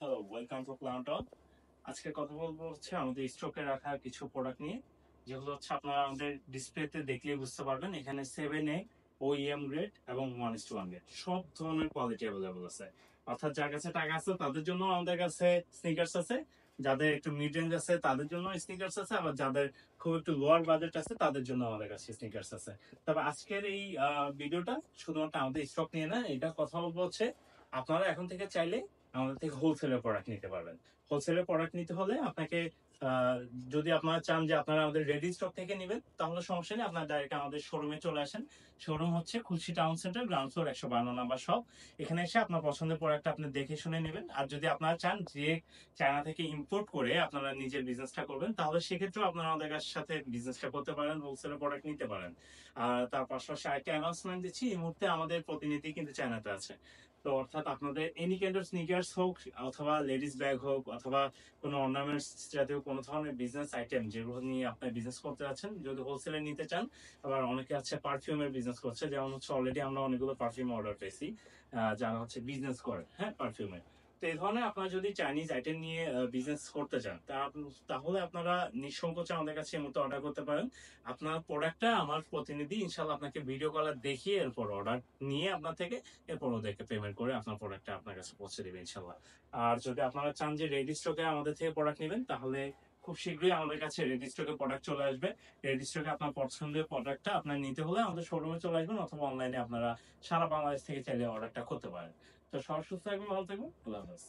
Hello, welcome to plankton. আজকে কথা বলবো হচ্ছে আমাদের স্টকে রাখা কিছু প্রোডাক্ট নিয়ে, যেগুলো হচ্ছে আপনারা আমাদের ডিসপ্লেতে দেখলেই বুঝতে পারবেন। এখানে 7A ওইএম গ্রেড এবং 1:1 গ্রেড সব ধরনের কোয়ালিটি অ্যাভেলেবল আছে। অর্থাৎ যার কাছে টাকা আছে তাদের জন্য আমাদের কাছে স্নিকার্স আছে, যাদের একটু মিড রেঞ্জ আছে তাদের জন্য স্নিকার্স আছে, আবার যাদের খুব একটু লোয়ার বাজেট আছে তাদের জন্য আমাদের কাছে স্নিকার্স আছে। তবে আজকের এই ভিডিওটা শুধুমাত্র আমাদের স্টক নিয়ে না, এটা কথা বলবো হচ্ছে আপনারা এখন থেকে চাইলে আমাদের থেকে হোলসেলের প্রোডাক্ট নিতে পারবেন। হোলসেলের প্রোডাক্ট নিতে হলে আপনাকে আহ, যদি আপনারা চান যে আপনারা আমাদের রেডি স্টক থেকে নেবেন তাহলে সমস্যা নেই, আপনারা ডাইরেক্ট আমাদের শোরুমে চলে আসেন। শোরুম হচ্ছে Khulshi town centre, ground floor 152 number shop. এখানে এসে আপনার পছন্দের প্রোডাক্ট আপনি দেখে শুনে নেবেন। আর যদি আপনারা চান যে চায়না থেকে ইম্পোর্ট করে আপনারা নিজের বিজনেসটা করবেন, তাহলে সেক্ষেত্রেও আপনারা আমাদের সাথে বিজনেসটা করতে পারেন, হোলসেলের প্রোডাক্ট নিতে পারেন। আর তার পাশাপাশি আরেকটা অ্যানাউন্সমেন্ট দিচ্ছি, এই মুহূর্তে আমাদের প্রতিনিধি কিন্তু চায়নাতে আছে। তো অর্থাৎ আপনাদের এনি কাইন্ড অফ স্নিকার্স হোক, অথবা লেডিস ব্যাগ হোক, অথবা কোনো অর্নামেন্টস জাতীয় কোনো ধরনের বিজনেস আইটেম যেগুলো নিয়ে আপনি বিজনেস করতে যাচ্ছেন, যদি হোলসেলে নিতে চান। আবার অনেকে আছে পারফিউমের বিজনেস করছে, যেমন হচ্ছে অলরেডি আমরা অনেকগুলো পারফিউম অর্ডার পেয়েছি, যারা হচ্ছে বিজনেস করে, হ্যাঁ, পারফিউমের। তো এই ধরনের আপনারা যদি চাইনিজ আইটেম নিয়ে বিজনেস করতে চান, তাহলে আপনারা নিঃসংকোচে আমাদের কাছে এই মুহূর্তে অর্ডার করতে পারেন। আপনার প্রোডাক্টটা আমার প্রতিনিধি ইনশাল্লাহ আপনাকে ভিডিও কলে দেখিয়ে এরপর অর্ডার নিয়ে আপনার থেকে, এরপর ওদেরকে পেমেন্ট করে আপনার প্রোডাক্টটা আপনার কাছে পৌঁছে দেবে ইনশাল্লাহ। আর যদি আপনারা চান যে রেডি স্টকে আমাদের থেকে প্রোডাক্ট নেবেন, তাহলে খুব শীঘ্রই আমাদের কাছে রেডি স্টকে প্রোডাক্ট চলে আসবে। রেডি স্টকে আপনার পছন্দের প্রোডাক্টটা আপনার নিতে হলে আমাদের শোরুমে চলে আসবেন, অথবা অনলাইনে আপনারা সারা বাংলাদেশ থেকে চাইলে অর্ডারটা করতে পারেন। তো সব সুস্থ থাকবেন, ভালো থাকবেন, আল্লাহ হাফেজ।